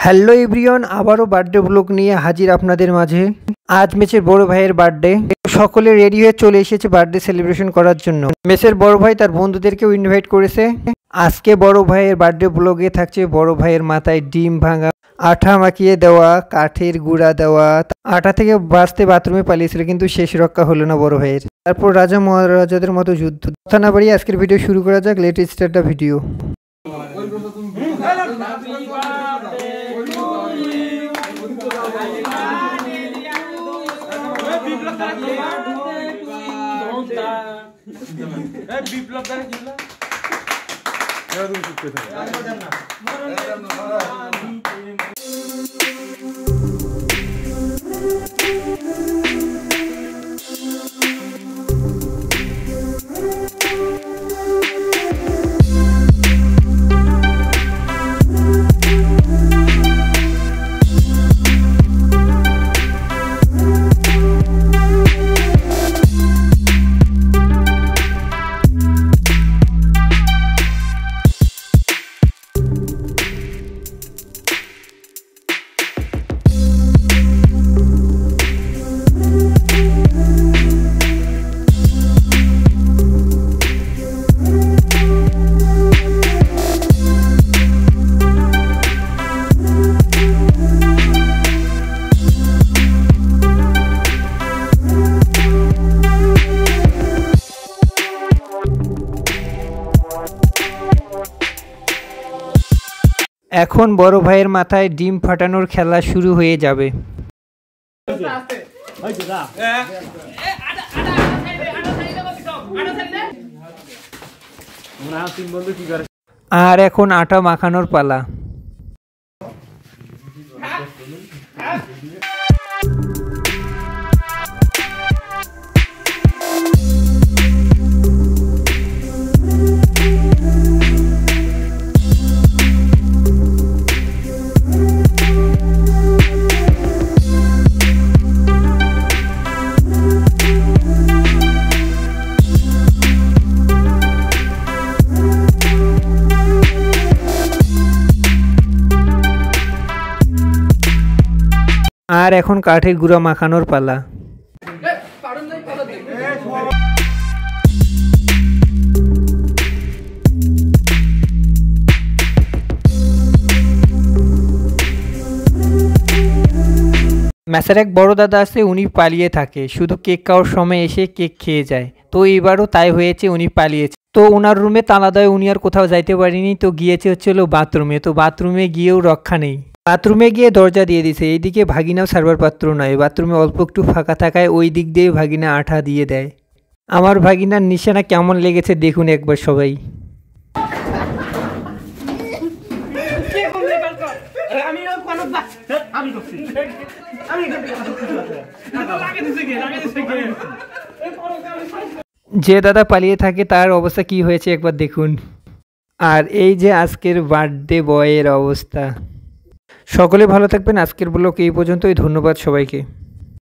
Hello everyone, আবারও birthday blog নিয়ে হাজির আপনাদের মাঝে। আজ মেসের বড় ভাইয়ের বার্থডে, সকলে রেডি হয়ে চলে এসেছে বার্থডে সেলিব্রেশন করার জন্য। মেসের বড় ভাই তার বন্ধুদেরকেও ইনভাইট করেছে। আজকে বড় ভাইয়ের বার্থডে ব্লগে থাকছে বড় ভাইয়ের মাথায় ডিম ভাঙা, আঠা মাখিয়ে দেওয়া, কাঠের গুঁড়া দেওয়া। আঠা থেকে বাঁচতে বাথরুমে পালিয়েছিল, কিন্তু শেষ রক্ষা হলো না বড় ভাইয়ের। তারপর রাজা মহারাজাদের মতো যুদ্ধ। কথা না বাড়িয়ে আজকের ভিডিও শুরু করা যাক। Let start the video. এখন বড় ভাইয়ের মাথায় ডিম ফাটানোর খেলা শুরু হয়ে যাবে। আর এখন আটা মাখানোর পালা। আর এখন কাঠের গুঁড়া মাখানোর পালা। মেসের এক বড় দাদা আছে, উনি পালিয়ে থাকে, শুধু কেক খাওয়ার সময় এসে কেক খেয়ে যায়। তো এবারও তাই হয়েছে, উনি পালিয়েছে। তো ওনার রুমে তালা দেয়, উনি আর কোথাও যাইতে পারেনি। তো গিয়েছে হচ্ছিল বাথরুমে। তো বাথরুমে গিয়েও রক্ষা নেই, বাথরুমে গিয়ে দরজা দিয়ে দিছে। এইদিকে ভাগিনাও সার্ভার পাত্র নয়, বাথরুমে অল্প একটু ফাঁকা থাকায় ওই দিক দিয়ে ভাগিনা আঠা দিয়ে দেয়। আমার ভাগিনার নিশানা কেমন লেগেছে দেখুন একবার সবাই। যে দাদা পালিয়ে থাকে তার অবস্থা কি হয়েছে একবার দেখুন। আর এই যে আজকের বার্থডে বয়ের অবস্থা। সকলে ভালো থাকবেন। আজকের ব্লগ এই পর্যন্তই। ধন্যবাদ সবাইকে।